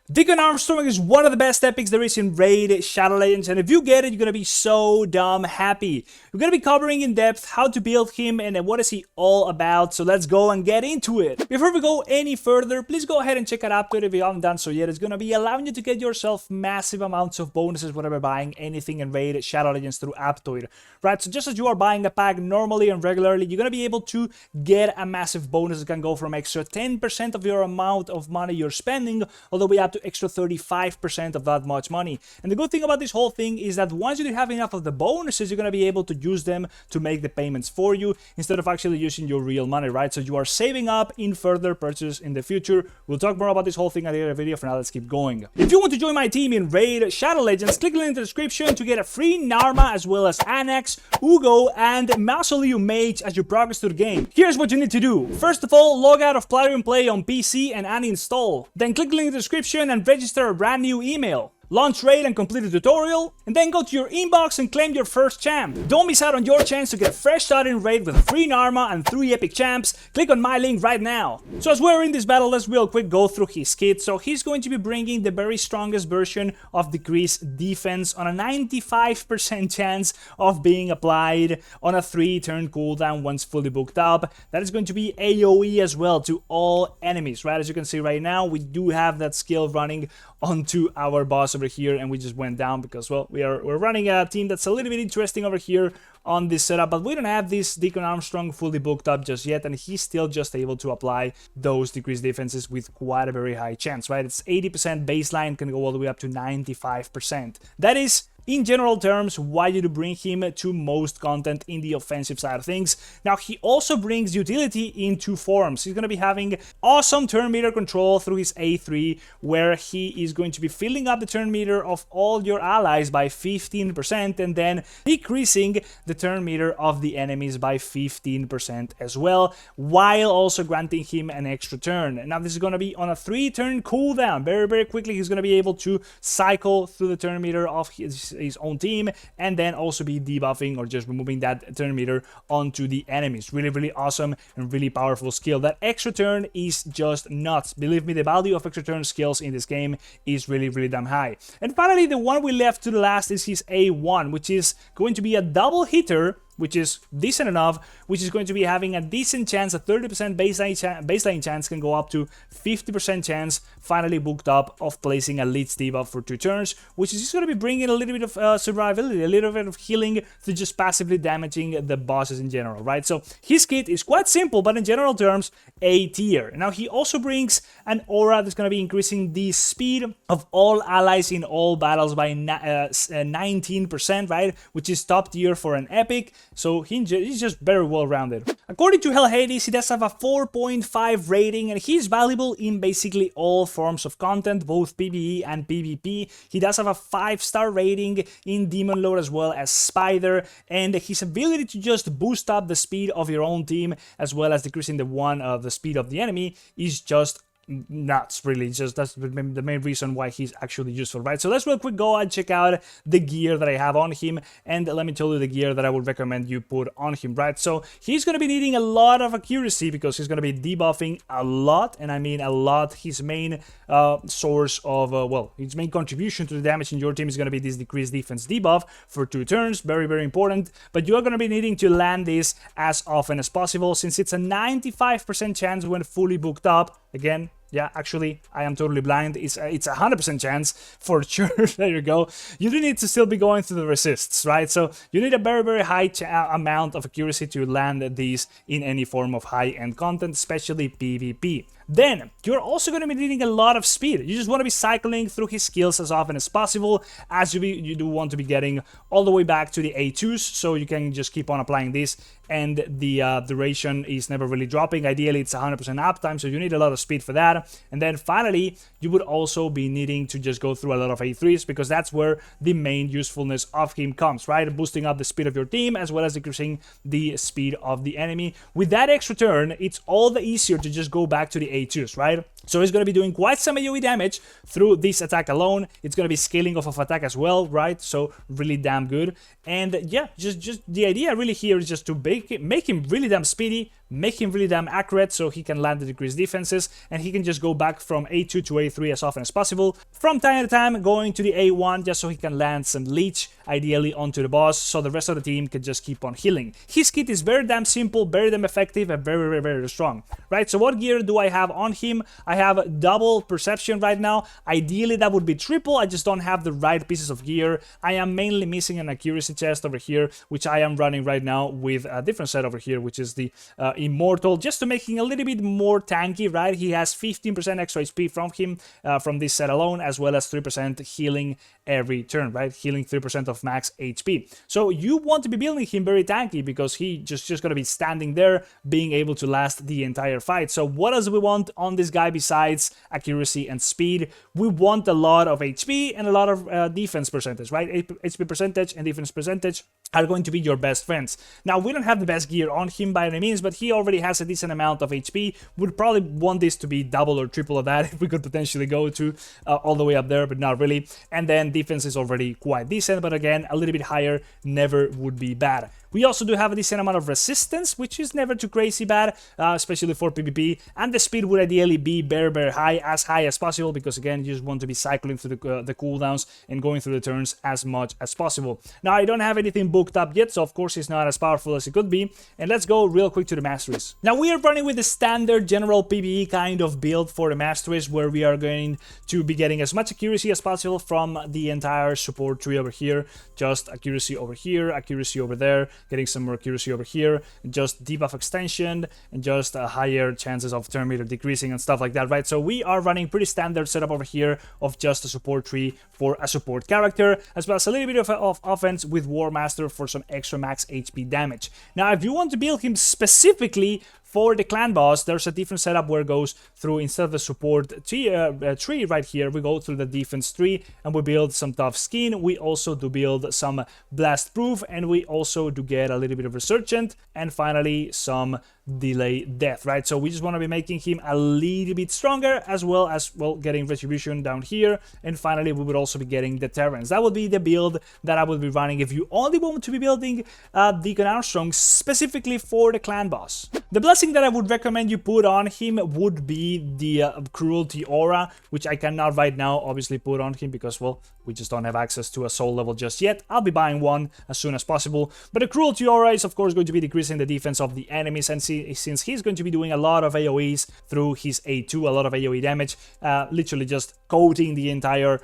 Deacon Armstrong is one of the best epics there is in Raid Shadow Legends, and if you get it, you're gonna be so dumb happy. We're gonna be covering in depth how to build him and what is he all about, so let's go and get into it. Before we go any further, please go ahead and check out Aptoide if you haven't done so yet. It's gonna be allowing you to get yourself massive amounts of bonuses whenever buying anything in Raid Shadow Legends through Aptoide. Right, so just as you are buying a pack normally and regularly, you're gonna be able to get a massive bonus that can go from extra 10% of your amount of money you're spending, all the way up to extra 35% of that much money. And the good thing about this whole thing is that once you have enough of the bonuses, you're gonna be able to use them to make the payments for you instead of actually using your real money, right? So you are saving up in further purchases in the future. We'll talk more about this whole thing at the end of the video. For now, let's keep going. If you want to join my team in Raid Shadow Legends, click the link in the description to get a free Narma as well as Anax, Uugo, and Mausoleum Mage as you progress through the game. Here's what you need to do. First of all, log out of Platinum Play on PC and uninstall. Then click the link in the description and register a brand new email. Launch Raid and complete the tutorial, and then go to your inbox and claim your first champ. Don't miss out on your chance to get a fresh start in Raid with a free Narma and 3 epic champs. Click on my link right now. So as we're in this battle, let's real quick go through his kit. So he's going to be bringing the very strongest version of decreased defense on a 95% chance of being applied on a 3-turn cooldown once fully booked up. That is going to be AoE as well to all enemies, right? As you can see right now, we do have that skill running onto our boss over here, and we just went down because, well, we're running a team that's a little bit interesting over here on this setup, but we don't have this Deacon Armstrong fully booked up just yet, and he's still just able to apply those decreased defenses with quite a very high chance, right? It's 80% baseline, can go all the way up to 95%. That is, in general terms, why you do bring him to most content in the offensive side of things. Now, he also brings utility in 2 forms. He's going to be having awesome turn meter control through his A3, where he is going to be filling up the turn meter of all your allies by 15% and then decreasing the turn meter of the enemies by 15% as well, while also granting him an extra turn. Now, this is going to be on a 3-turn cooldown. Very, very quickly, he's going to be able to cycle through the turn meter of his own team and then also be debuffing or just removing that turn meter onto the enemies. Really, really awesome and really powerful skill. That extra turn is just nuts. Believe me, the value of extra turn skills in this game is really, really damn high. And finally, the one we left to the last is his A1, which is going to be a double hitter, which is decent enough, which is going to be having a decent chance, a 30% baseline chance can go up to 50% chance, finally booked up, of placing a leech debuff for 2 turns, which is just going to be bringing a little bit of survivability, a little bit of healing to just passively damaging the bosses in general, right? So his kit is quite simple, but in general terms, A tier. Now he also brings an aura that's going to be increasing the speed of all allies in all battles by 19%, right? Which is top tier for an epic. So he's just very well rounded. According to Hell Hades, he does have a 4.5 rating, and he's valuable in basically all forms of content, both PvE and PvP. He does have a 5-star rating in Demon Lord as well as Spider, and his ability to just boost up the speed of your own team as well as decreasing the speed of the enemy is just nuts, really. Just that's the main reason why he's actually useful, right? So let's real quick go and check out the gear that I have on him, and let me tell you the gear that I would recommend you put on him, right? So he's going to be needing a lot of accuracy because he's going to be debuffing a lot, and I mean a lot. His main source of, well, his main contribution to the damage in your team is going to be this decreased defense debuff for 2 turns. Very, very important, but you are going to be needing to land this as often as possible since it's a 95% chance when fully booked up. Again, yeah, actually, I am totally blind. It's a 100% chance for sure. There you go. You do need to still be going through the resists, right? So you need a very, very high amount of accuracy to land these in any form of high-end content, especially PvP. Then, you're also going to be needing a lot of speed. You just want to be cycling through his skills as often as possible, as you do want to be getting all the way back to the A2s, so you can just keep on applying this, and the duration is never really dropping. Ideally, it's 100% uptime, so you need a lot of speed for that. And then finally, you would also be needing to just go through a lot of A3s, because that's where the main usefulness of him comes, right? Boosting up the speed of your team, as well as decreasing the speed of the enemy. With that extra turn, it's all the easier to just go back to the A2s, right? So he's going to be doing quite some AoE damage through this attack alone. It's going to be scaling off of attack as well, right? So really damn good. And yeah, just the idea really here is just to make him really damn speedy, make him really damn accurate so he can land the decreased defenses, and he can just go back from A2 to A3 as often as possible. From time to time, going to the A1 just so he can land some leech, ideally onto the boss, so the rest of the team can just keep on healing. His kit is very damn simple, very damn effective, and very strong, right? So what gear do I have on him? I have double perception right now. Ideally, that would be triple. I just don't have the right pieces of gear. I am mainly missing an accuracy chest over here, which I am running right now with a different set over here, which is the Immortal, just to make him a little bit more tanky, right? He has 15% extra HP from him, from this set alone, as well as 3% healing every turn, right? Healing 3% of max HP. So you want to be building him very tanky because he just going to be standing there, being able to last the entire fight. So what else do we want on this guy besides accuracy and speed? We want a lot of HP and a lot of defense percentage, right? HP percentage and defense percentage are going to be your best friends. Now, we don't have the best gear on him by any means, but he already has a decent amount of HP. We'd probably want this to be double or triple of that if we could potentially go to all the way up there, but not really. And then defense is already quite decent, but again, a little bit higher never would be bad. We also do have a decent amount of resistance, which is never too crazy bad, especially for PvP, and the speed would ideally be very high as possible, because again, you just want to be cycling through the cooldowns and going through the turns as much as possible. Now, I don't have anything booked up yet, so of course it's not as powerful as it could be, and let's go real quick to the masteries. Now, we are running with the standard general PvE kind of build for the masteries, where we are going to be getting as much accuracy as possible from the entire support tree over here, just accuracy over here, accuracy over there, getting some more accuracy over here, just debuff extension, and just higher chances of turn meter decreasing and stuff like that, right? So we are running pretty standard setup over here of just a support tree for a support character, as well as a little bit of offense with War Master for some extra max HP damage. Now, if you want to build him specifically for the clan boss, there's a different setup where it goes through, instead of the support tree right here, we go through the defense tree and we build some tough skin. We also do build some blast proof, and we also do get a little bit of resurgent, and finally some delay death, right? So we just want to be making him a little bit stronger, as well as, well, getting retribution down here, and finally we would also be getting deterrence. That would be the build that I would be running if you only want to be building Deacon Armstrong specifically for the clan boss. The blessing that I would recommend you put on him would be the cruelty aura, which I cannot right now obviously put on him because, well, we just don't have access to a soul level just yet. I'll be buying one as soon as possible, but the cruelty aura is of course going to be decreasing the defense of the enemies, and since he's going to be doing a lot of AoEs through his A2, a lot of AoE damage, literally just coating the entire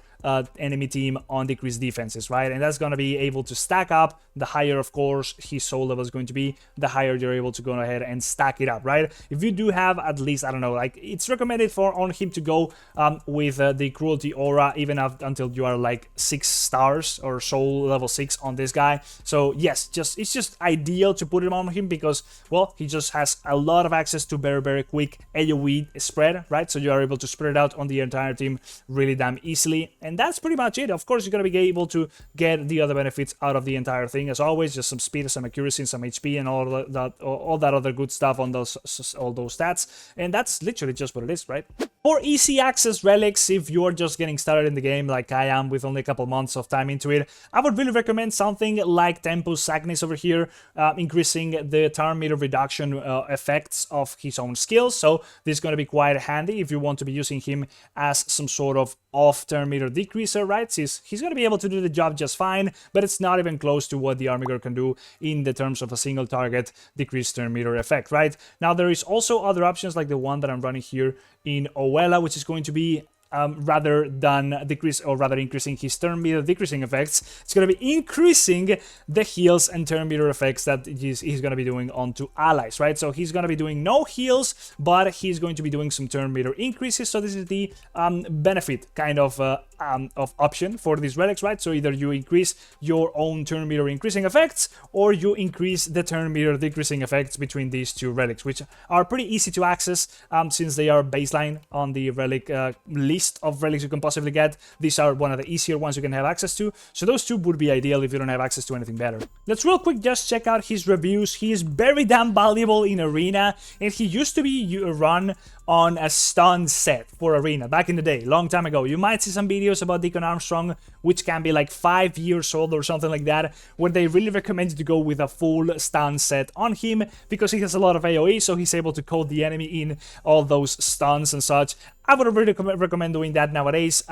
enemy team on decreased defenses, right? And that's going to be able to stack up. The higher, of course, his soul level is going to be, the higher you're able to go ahead and stack it up, right? If you do have at least, I don't know, like, it's recommended for on him to go with the cruelty aura even until you are like 6 stars or soul level 6 on this guy. So yes, it's just ideal to put him on him because, well, he just has a lot of access to very quick AoE spread, right? So you are able to spread it out on the entire team really damn easily, and that's pretty much it. Of course, you're going to be able to get the other benefits out of the entire thing, as always, just some speed, some accuracy, and some HP, and all that other good stuff on all those stats, and that's literally just what it is, right? For easy access relics, if you're just getting started in the game like I am with only a couple months of time into it, I would really recommend something like Tempus Agnis over here, increasing the turn meter reduction effects of his own skills. So this is going to be quite handy if you want to be using him as some sort of off turn meter decreaser, right? He's going to be able to do the job just fine, but it's not even close to what the Army Girl can do in the terms of a single target decreased turn meter effect, right? Now, there is also other options like the one that I'm running here in Oella, which is going to be rather than increasing his turn meter decreasing effects, it's going to be increasing the heals and turn meter effects that he's going to be doing onto allies, right? So he's going to be doing no heals, but he's going to be doing some turn meter increases. So this is the benefit kind of option for these relics, right? So either you increase your own turn meter increasing effects, or you increase the turn meter decreasing effects between these two relics, which are pretty easy to access since they are baseline on the relic list of relics you can possibly get. These are one of the easier ones you can have access to, so those two would be ideal if you don't have access to anything better. Let's real quick just check out his reviews. He is very damn valuable in Arena, and he used to be run on a stun set for Arena back in the day, long time ago. You might see some videos about Deacon Armstrong, which can be like 5 years old or something like that, where they really recommend you to go with a full stun set on him because he has a lot of AoE, so he's able to code the enemy in all those stuns and such. I would really recommend doing that nowadays,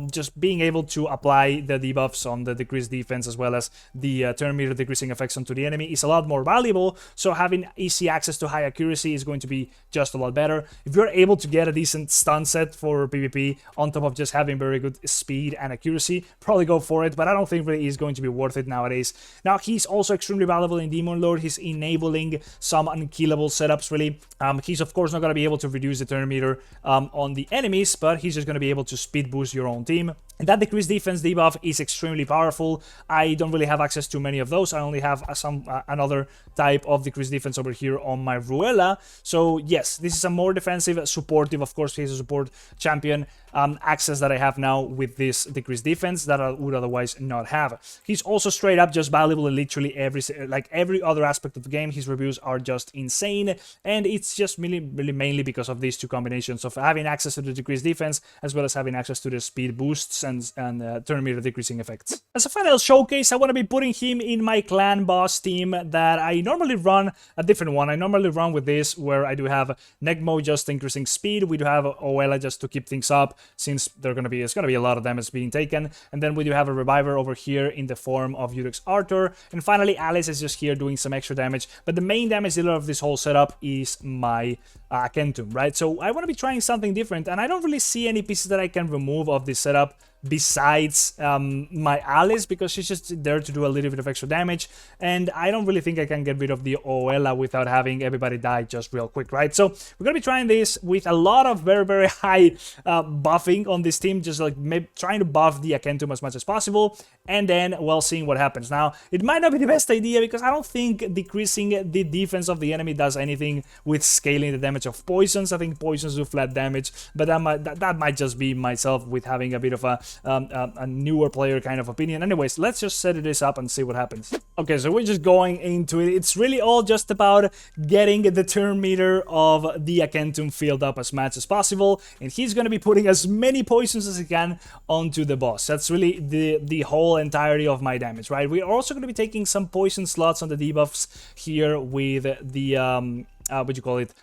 just being able to apply the debuffs on the decreased defense as well as the turn meter decreasing effects onto the enemy is a lot more valuable, so having easy access to high accuracy is going to be just a lot better. If you're able to get a decent stun set for PvP on top of just having very good speed and accuracy, probably go for it, but I don't think really is going to be worth it nowadays. Now, he's also extremely valuable in Demon Lord. He's enabling some unkillable setups, really. He's of course not going to be able to reduce the turn meter on the enemies, but he's just going to be able to speed boost your own team. And that decreased defense debuff is extremely powerful. I don't really have access to many of those. I only have another type of decreased defense over here on my Ruella. So yes, this is a more defensive, supportive, of course he's a support champion, access that I have now with this decreased defense that I would otherwise not have. He's also straight up just valuable in literally every other aspect of the game. His reviews are just insane, and it's just really mainly because of these two combinations of having access to the decreased defense as well as having access to the speed boosts and turn meter decreasing effects. As a final showcase, I want to be putting him in my clan boss team that I normally run a different one. I normally run with this where I do have Negmo just increasing speed. We do have Oela just to keep things up, since it's going to be a lot of damage being taken, and then we do have a reviver over here in the form of Urex Arthur, and finally Alice is just here doing some extra damage, but the main damage dealer of this whole setup is my Kentum, right? So I want to be trying something different, and I don't really see any pieces that I can remove of this setup besides my Alice, because she's just there to do a little bit of extra damage, and I don't really think I can get rid of the Oela without having everybody die just real quick, right? So we're gonna be trying this with a lot of very high buffing on this team, just like trying to buff the Akentum as much as possible, and then, well, seeing what happens. Now, it might not be the best idea because I don't think decreasing the defense of the enemy does anything with scaling the damage of poisons. I think poisons do flat damage, but that might just be myself with having a bit of a newer player kind of opinion. Anyways, let's just set this up and see what happens. Okay, so we're just going into it. It's really all just about getting the turn meter of the Akentum filled up as much as possible, and he's going to be putting as many poisons as he can onto the boss. That's really the whole entirety of my damage, right? We're also going to be taking some poison slots on the debuffs here with the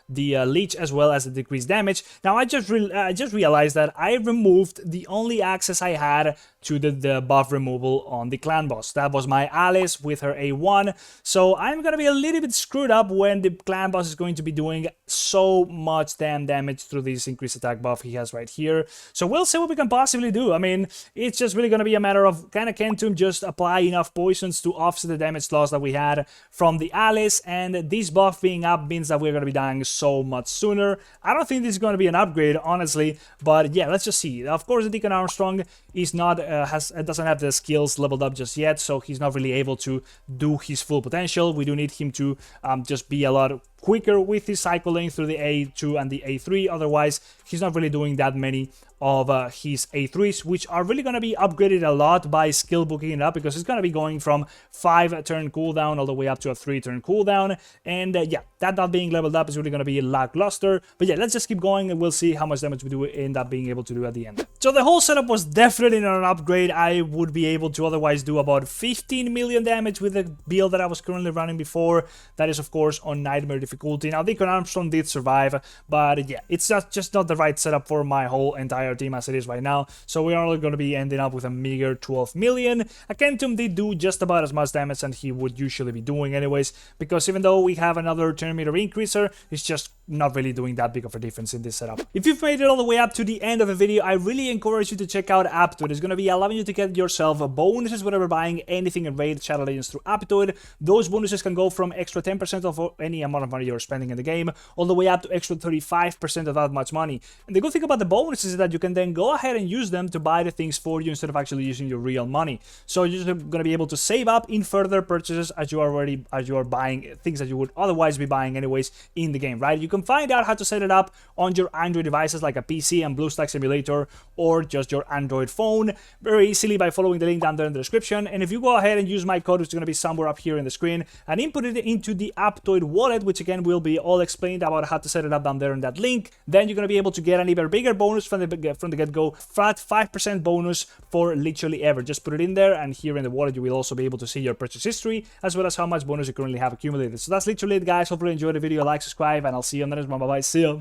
the leech as well as the decreased damage. Now I just realized that I removed the only access I had to the buff removal on the clan boss. That was my Alice with her A1, so I'm gonna be a little bit screwed up when the clan boss is going to be doing so much damn damage through this increased attack buff he has right here. So we'll see what we can possibly do. I mean, it's just really gonna be a matter of kind of Kentum just apply enough poisons to offset the damage loss that we had from the Alice, and this buff being up means that we're going to be dying so much sooner. I don't think this is going to be an upgrade, honestly, but yeah, let's just see. Of course, the Deacon Armstrong is not doesn't have the skills leveled up just yet, so he's not really able to do his full potential. We do need him to just be a lot quicker with his cycling through the A2 and the A3, otherwise he's not really doing that many of his A3s, which are really going to be upgraded a lot by skill booking it up, because it's going to be going from 5 turn cooldown all the way up to a 3 turn cooldown, and yeah, that not being leveled up is really going to be lackluster. But yeah, let's just keep going and we'll see how much damage we do end up being able to do at the end. So the whole setup was definitely not an upgrade. I would be able to otherwise do about 15 million damage with the build that I was currently running before. That is of course on Nightmare difficulty. Now Deacon Armstrong did survive, but yeah, it's just not the right setup for my whole entire team as it is right now, so we are only going to be ending up with a meager 12 million. Akentum did do just about as much damage as he would usually be doing anyways, because even though we have another turn meter increaser, it's just not really doing that big of a difference in this setup. If you've made it all the way up to the end of the video, I really encourage you to check out Aptoide. It's going to be allowing you to get yourself bonuses whenever buying anything in Raid Shadow Legends through Aptoide. Those bonuses can go from extra 10% of any amount of money you're spending in the game, all the way up to extra 35% of that much money. And the good thing about the bonuses is that you can then go ahead and use them to buy the things for you instead of actually using your real money. So you're just going to be able to save up in further purchases as you are buying things that you would otherwise be buying anyways in the game, right? You can find out how to set it up on your Android devices like a PC and BlueStacks emulator, or just your Android phone, very easily by following the link down there in the description. And if you go ahead and use my code, which is going to be somewhere up here in the screen, and input it into the Aptoide wallet, which again will be all explained about how to set it up down there in that link, then you're going to be able to get an even bigger bonus from the get-go, flat 5% bonus for literally ever. Just put it in there, and here in the wallet you will also be able to see your purchase history as well as how much bonus you currently have accumulated. So that's literally it, guys. Hopefully you enjoyed the video. Like, subscribe, and I'll see you on the next one. Bye bye. See ya.